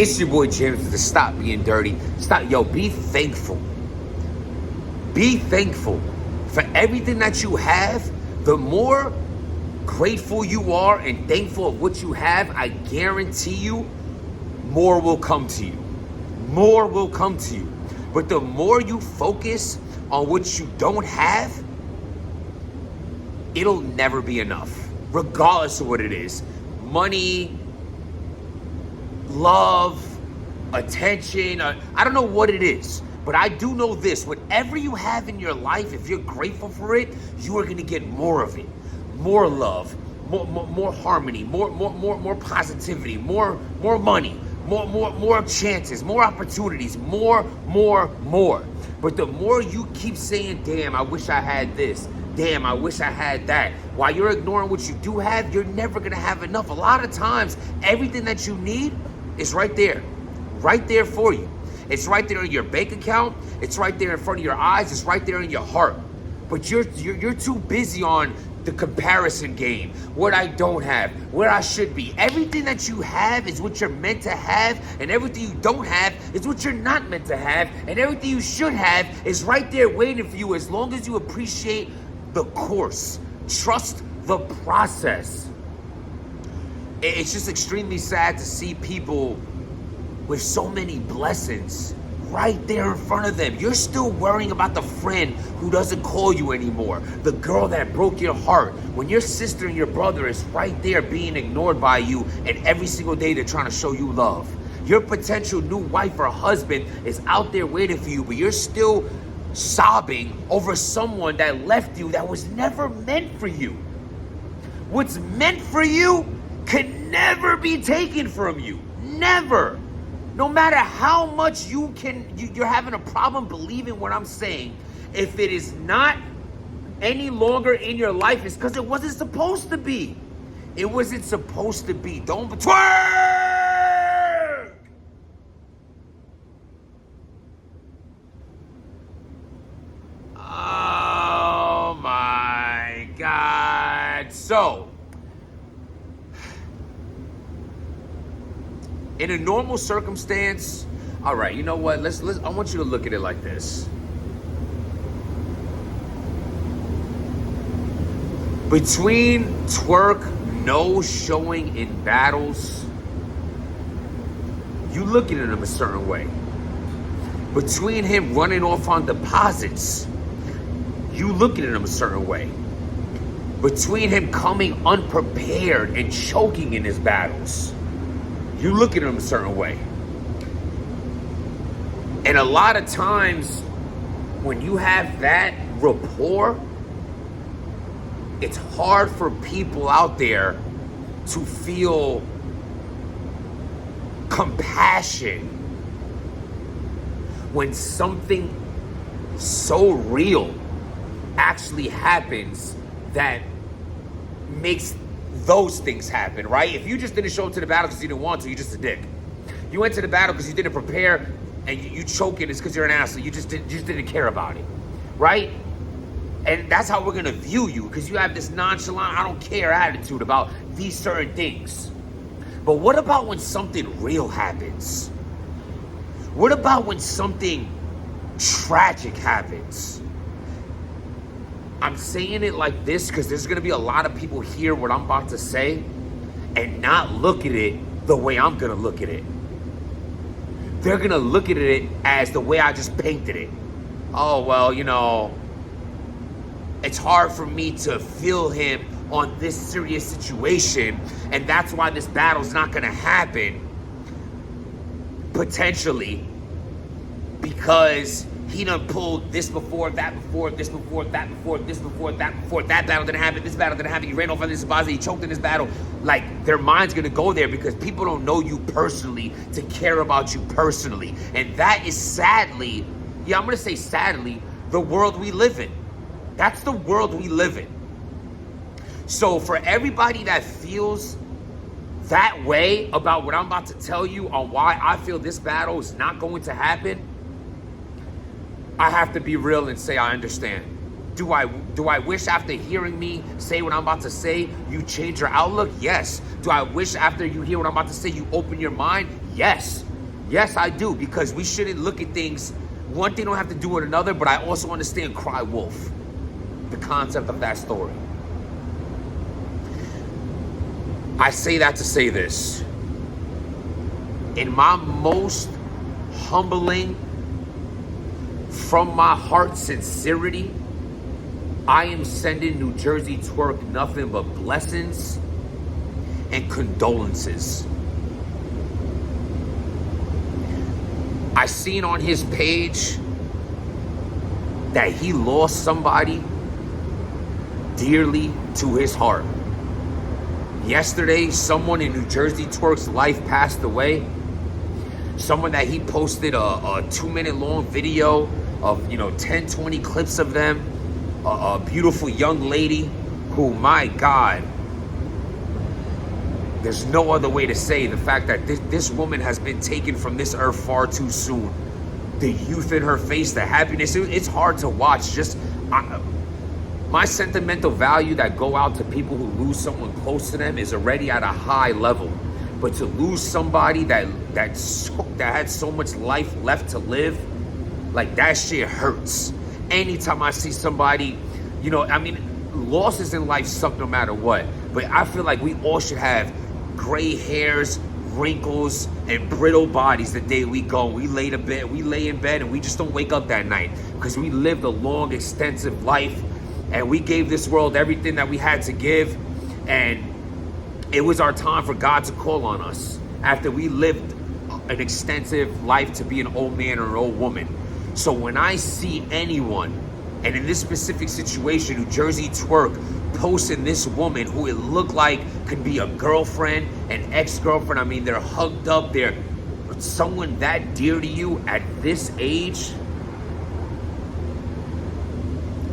It's your boy James to stop being dirty. Be thankful. Be thankful for everything that you have. The more grateful you are and thankful of what you have, I guarantee you, more will come to you. More will come to you. But the more you focus on what you don't have, it'll never be enough, regardless of what it is. Money, love, attention, I don't know what it is, but I do know this: whatever you have in your life, if you're grateful for it, you are gonna get more of it. More love, more harmony, more positivity, more money, more chances, more opportunities, more. But the more you keep saying, damn, I wish I had this, damn, I wish I had that, while you're ignoring what you do have, you're never gonna have enough. A lot of times, everything that you need is right there for you. It's right there in your bank account. It's right there in front of your eyes. It's right there in your heart. But you're too busy on the comparison game, what I don't have, where I should be. Everything that you have is what you're meant to have, and everything you don't have is what you're not meant to have, and everything you should have is right there waiting for you, as long as you appreciate the course. Trust the process. It's just extremely sad to see people with so many blessings right there in front of them. You're still worrying about the friend who doesn't call you anymore, the girl that broke your heart, when your sister and your brother is right there being ignored by you, and every single day they're trying to show you love. Your potential new wife or husband is out there waiting for you, but you're still sobbing over someone that left you, that was never meant for you. What's meant for you can never be taken from you. Never. No matter how much you're having a problem believing what I'm saying, if it is not any longer in your life, it's because it wasn't supposed to be. It wasn't supposed to be. Don't twerk! Oh my God. So, in a normal circumstance, all right, you know what? I want you to look at it like this. Between twerk no showing in battles, you look at him a certain way. Between him running off on deposits, you look at him a certain way. Between him coming unprepared and choking in his battles, you look at him a certain way. And a lot of times, when you have that rapport, it's hard for people out there to feel compassion when something so real actually happens that makes those things happen, right? If you just didn't show up to the battle because you didn't want to, you're just a dick. You went to the battle because you didn't prepare, and you choking, it's because you're an asshole. You just didn't care about it, right? And that's how we're gonna view you, because you have this nonchalant, I don't care attitude about these certain things. But what about when something real happens? What about when something tragic happens? I'm saying it like this because there's gonna be a lot of people hear what I'm about to say and not look at it the way I'm gonna look at it. They're gonna look at it as the way I just painted it. Oh, well, you know, it's hard for me to feel him on this serious situation, and that's why this battle's not gonna happen, potentially, because he done pulled this before, that before, this before, that before, this before, that before, that battle didn't happen, this battle didn't happen, he ran off on this deposit, he choked in this battle. Like, their mind's gonna go there because people don't know you personally to care about you personally. And that is sadly, yeah, I'm gonna say sadly, the world we live in. That's the world we live in. So for everybody that feels that way about what I'm about to tell you on why I feel this battle is not going to happen, I have to be real and say I understand. Do I wish after hearing me say what I'm about to say, you change your outlook? Yes. Do I wish after you hear what I'm about to say, you open your mind? Yes. Yes, I do, because we shouldn't look at things, one thing don't have to do with another, but I also understand cry wolf, the concept of that story. I say that to say this. In my most humbling, from my heart sincerity, I am sending New Jersey Twerk nothing but blessings and condolences. I seen on his page that he lost somebody dearly to his heart. Yesterday, someone in New Jersey Twerk's life passed away. Someone that he posted a 2-minute long video of, 10, 20 clips of them. A beautiful young lady who, my God, there's no other way to say the fact that this woman has been taken from this earth far too soon. The youth in her face, the happiness, it's hard to watch. My sentimental value that go out to people who lose someone close to them is already at a high level. But to lose somebody that had so much life left to live, like, that shit hurts. Anytime I see somebody, losses in life suck no matter what. But I feel like we all should have gray hairs, wrinkles, and brittle bodies the day we go. We lay in bed and we just don't wake up that night because we lived a long, extensive life and we gave this world everything that we had to give. And it was our time for God to call on us after we lived an extensive life to be an old man or an old woman. So when I see anyone, and in this specific situation, New Jersey Twerk posting this woman who it looked like could be a girlfriend, an ex-girlfriend. I mean, they're hugged up. They're someone that dear to you at this age.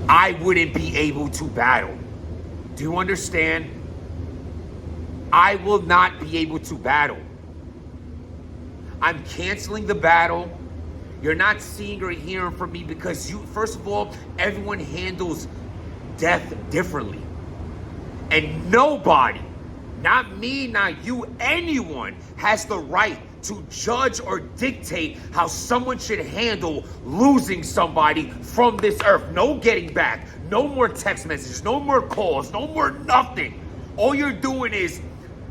I wouldn't be able to battle. Do you understand? I will not be able to battle. I'm canceling the battle. You're not seeing or hearing from me because first of all, everyone handles death differently. And nobody, not me, not you, anyone has the right to judge or dictate how someone should handle losing somebody from this earth. No getting back, no more text messages, no more calls, no more nothing. All you're doing is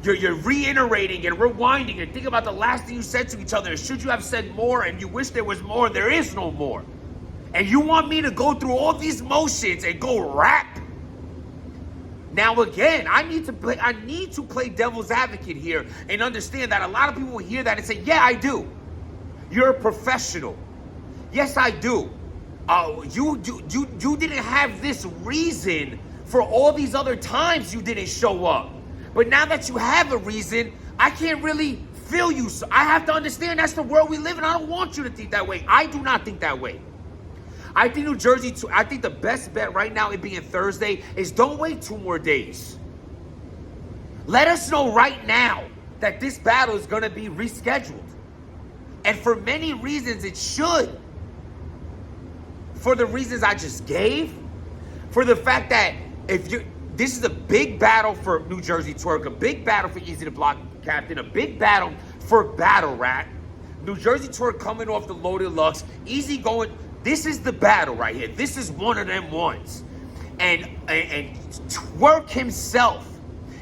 you're reiterating and rewinding and think about the last thing you said to each other. Should you have said more and you wish there was more, there is no more. And you want me to go through all these motions and go rap? Now again, I need to play devil's advocate here and understand that a lot of people will hear that and say, yeah, I do. You're a professional. Yes, I do. You didn't have this reason for all these other times you didn't show up. But now that you have a reason, I can't really feel you. So I have to understand that's the world we live in. I don't want you to think that way. I do not think that way. I think I think the best bet right now, it being Thursday, is don't wait 2 more days. Let us know right now that this battle is going to be rescheduled. And for many reasons, it should. For the reasons I just gave. For the fact that this is a big battle for New Jersey Twerk, a big battle for Eazy the Block Captain, a big battle for Battle Rat. New Jersey Twerk coming off the Loaded Lux. Eazy going, this is the battle right here. This is one of them ones. And Twerk himself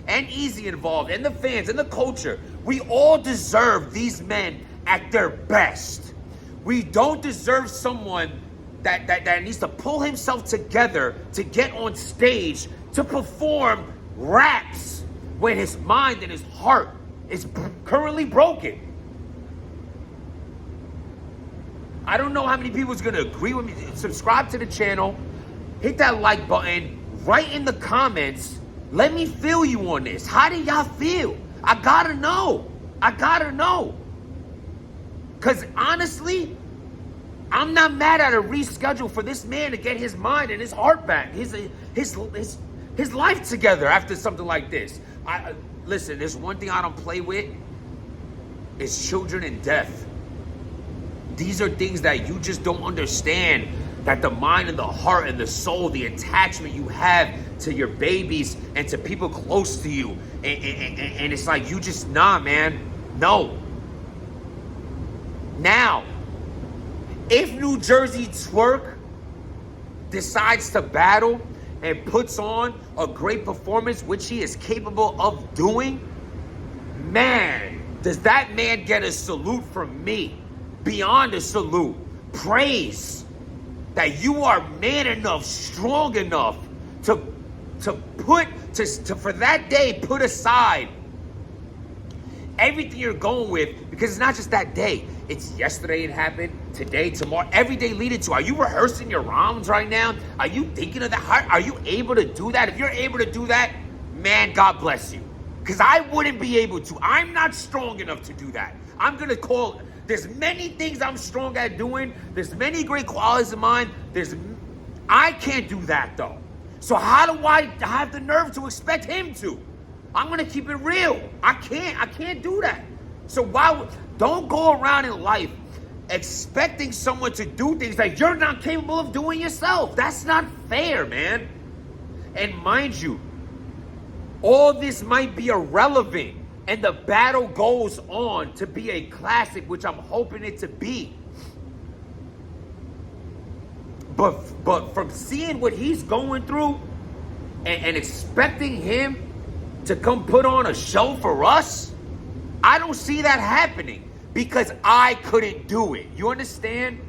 and Eazy involved and the fans and the culture, we all deserve these men at their best. We don't deserve someone that needs to pull himself together to get on stage to perform raps when his mind and his heart is currently broken. I don't know how many people is going to agree with me. Subscribe to the channel. Hit that like button. Write in the comments. Let me feel you on this. How do y'all feel? I gotta know. Because honestly, I'm not mad at a reschedule for this man to get his mind and his heart back. His life together after something like this. Listen, there's one thing I don't play with. It's children and death. These are things that you just don't understand. That the mind and the heart and the soul, the attachment you have to your babies and to people close to you. And it's like, you just, nah, man. No. Now, if New Jersey Twerk decides to battle and puts on a great performance, which he is capable of doing, man, does that man get a salute from me? Beyond a salute. Praise that you are man enough, strong enough to for that day put aside everything you're going with, because it's not just that day. It's yesterday it happened, today, tomorrow, every day leading to. Are you rehearsing your rounds right now? Are you thinking of that? Are you able to do that? If you're able to do that, man, God bless you. Because I wouldn't be able to. I'm not strong enough to do that. I'm going to call, there's many things I'm strong at doing. There's many great qualities of mine. I can't do that though. So how do I have the nerve to expect him to? I'm gonna keep it real. I can't do that. So don't go around in life expecting someone to do things that you're not capable of doing yourself. That's not fair, man. And mind you, all this might be irrelevant and the battle goes on to be a classic, which I'm hoping it to be. But from seeing what he's going through and expecting him to come put on a show for us, I don't see that happening because I couldn't do it. You understand?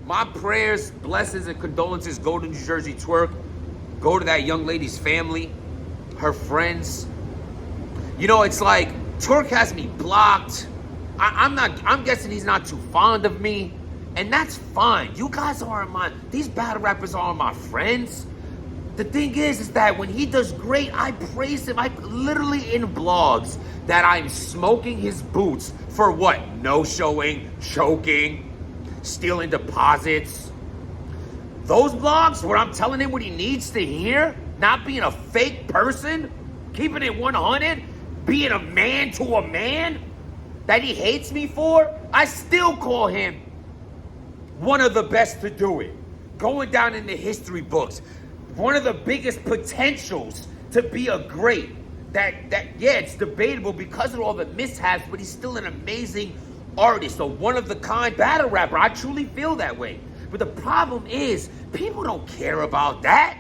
My prayers, blessings, and condolences go to New Jersey Twerk. Go to that young lady's family, her friends. You know, it's like Twerk has me blocked. I'm guessing he's not too fond of me. And that's fine. You guys aren't these battle rappers aren't my friends. The thing is that when he does great, I praise him. I literally in blogs that I'm smoking his boots for what? No showing, choking, stealing deposits. Those blogs where I'm telling him what he needs to hear, not being a fake person, keeping it 100, being a man to a man that he hates me for, I still call him one of the best to do it. Going down in the history books. One of the biggest potentials to be a great. Yeah, it's debatable because of all the mishaps, but he's still an amazing artist. A one-of-the-kind battle rapper. I truly feel that way. But the problem is, people don't care about that.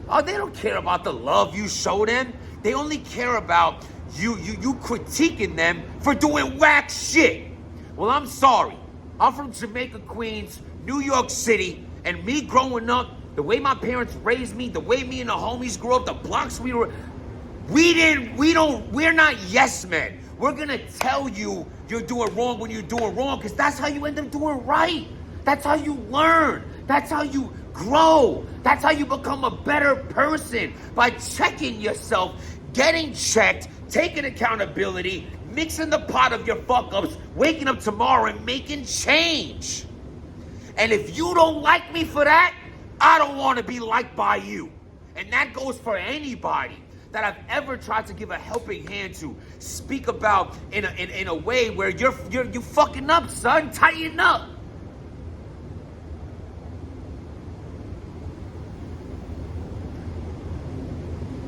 Oh, they don't care about the love you show them. They only care about you critiquing them for doing whack shit. Well, I'm sorry. I'm from Jamaica, Queens, New York City, and me growing up, the way my parents raised me, the way me and the homies grew up, the blocks we're not yes men. We're gonna tell you you're doing wrong when you're doing wrong, because that's how you end up doing right. That's how you learn. That's how you grow. That's how you become a better person, by checking yourself, getting checked, taking accountability, mixing the pot of your fuck-ups, waking up tomorrow and making change. And if you don't like me for that, I don't want to be liked by you. And that goes for anybody that I've ever tried to give a helping hand to, speak about in a way where you fucking up, son. Tighten up.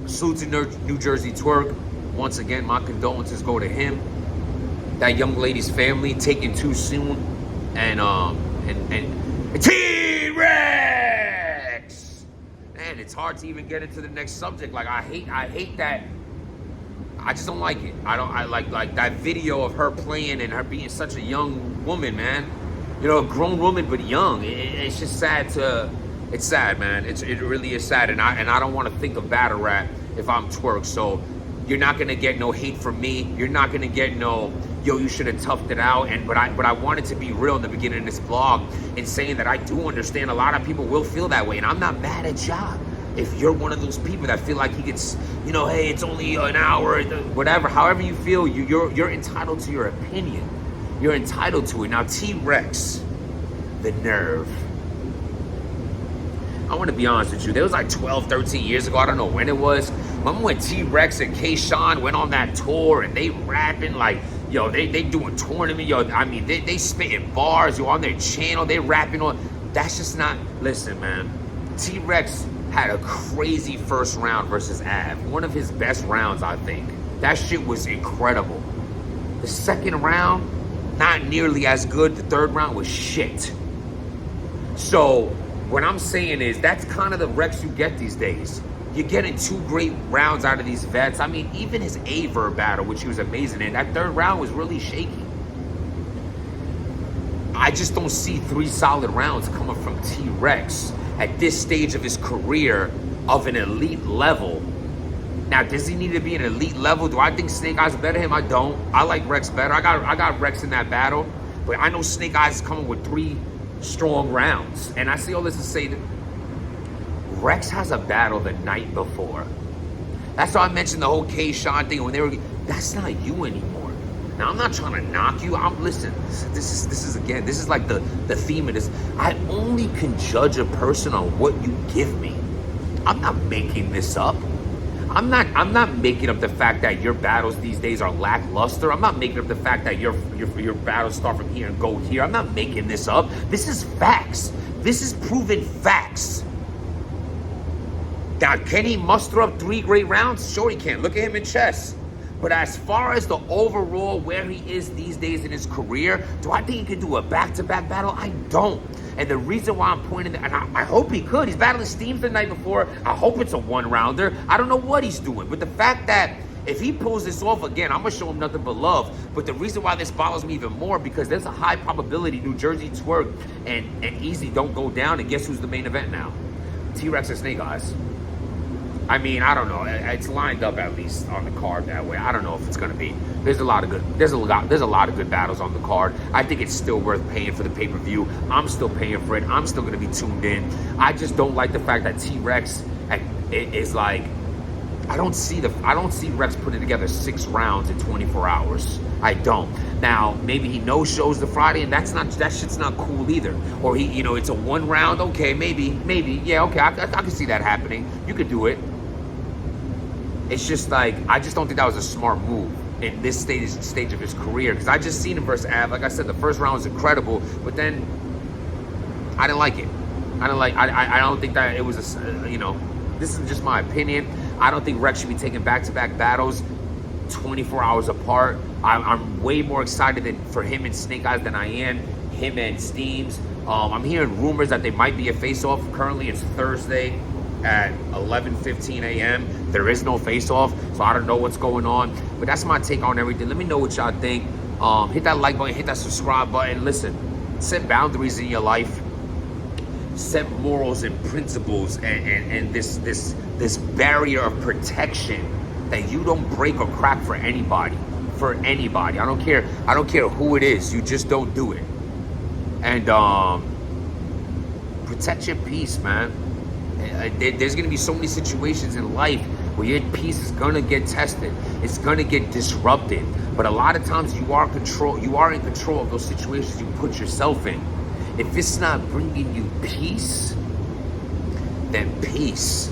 Salute to New Jersey Twerk. Once again, my condolences go to him, that young lady's family, taken too soon, and T-Rex. Man, it's hard to even get into the next subject. Like I hate that. I just don't like it. I like that video of her playing and her being such a young woman, man. You know, a grown woman but young. It's just sad it's sad, man. It really is sad, and I don't want to think of battle rap if I'm Twerk. So you're not gonna get no hate from me. You're not gonna get no, yo, you should have toughed it out. But I wanted to be real in the beginning of this vlog in saying that I do understand a lot of people will feel that way, and I'm not mad at y'all. If you're one of those people that feel like he gets, you know, hey, it's only an hour, whatever, however you feel, you're entitled to your opinion. You're entitled to it. Now, T-Rex, the nerve. I want to be honest with you. There was like 12, 13 years ago. I don't know when it was. Remember when T-Rex and K-Sean went on that tour and they rapping like, yo, they doing tournament. Yo, I mean, they spitting bars. Yo, on their channel, they rapping on. That's just not, listen, man. T-Rex had a crazy first round versus Av. One of his best rounds, I think. That shit was incredible. The second round, not nearly as good. The third round was shit. So what I'm saying is that's kind of the Rex you get these days. You're getting 2 great rounds out of these vets. I mean, even his Aver battle, which he was amazing in, that third round was really shaky. I just don't see 3 solid rounds coming from T-Rex at this stage of his career of an elite level. Now, does he need to be an elite level? Do I think Snake Eyes better than him? I don't. I like Rex better. I got Rex in that battle, but I know Snake Eyes is coming with 3 strong rounds. And I say all this to say that Rex has a battle the night before. That's why I mentioned the whole K-Shot thing when they were. That's not you anymore. Now, I'm not trying to knock you. Listen. This is like the theme of this. I only can judge a person on what you give me. I'm not making this up. I'm not making up the fact that your battles these days are lackluster. I'm not making up the fact that your battles start from here and go here. I'm not making this up. This is facts. This is proven facts. Now, can he muster up 3 great rounds? Sure he can. Look at him in chess. But as far as the overall where he is these days in his career, do I think he can do a back-to-back battle? I don't. And the reason why I'm pointing, and I hope he could. He's battling Steams the night before. I hope it's a 1-rounder. I don't know what he's doing. But the fact that if he pulls this off again, I'm going to show him nothing but love. But the reason why this bothers me even more, because there's a high probability New Jersey Twerk and Eazy don't go down. And guess who's the main event now? T-Rex and Snake Eyes. I mean, I don't know. It's lined up at least on the card that way. I don't know if it's going to be. There's a lot of good battles on the card. I think it's still worth paying for the pay-per-view. I'm still paying for it. I'm still going to be tuned in. I just don't like the fact that T-Rex is like, I don't see Rex putting together 6 rounds in 24 hours. I don't. Now, maybe he no-shows the Friday, and that shit's not cool either. Or he, it's a 1 round. Okay, maybe, yeah, okay, I can see that happening. You could do it. It's just like, I just don't think that was a smart move in this stage of his career. Because I just seen him versus Av. Like I said, the first round was incredible, but then I didn't like it. I don't think that it was this is just my opinion. I don't think Rex should be taking back-to-back battles 24 hours apart. I'm way more excited for him and Snake Eyes than I am him and Steams. I'm hearing rumors that they might be a face-off. Currently, it's Thursday at 11:15 a.m. There is no face-off, so I don't know what's going on. But that's my take on everything. Let me know what y'all think. Hit that like button, hit that subscribe button. Listen, set boundaries in your life. Set morals and principles and this barrier of protection that you don't break or crack for anybody. For anybody. I don't care who it is. You just don't do it. And protect your peace, man. There's going to be so many situations in life where your peace is going to get tested. It's going to get disrupted. But a lot of times you are in control of those situations you put yourself in. If it's not bringing you peace, then peace.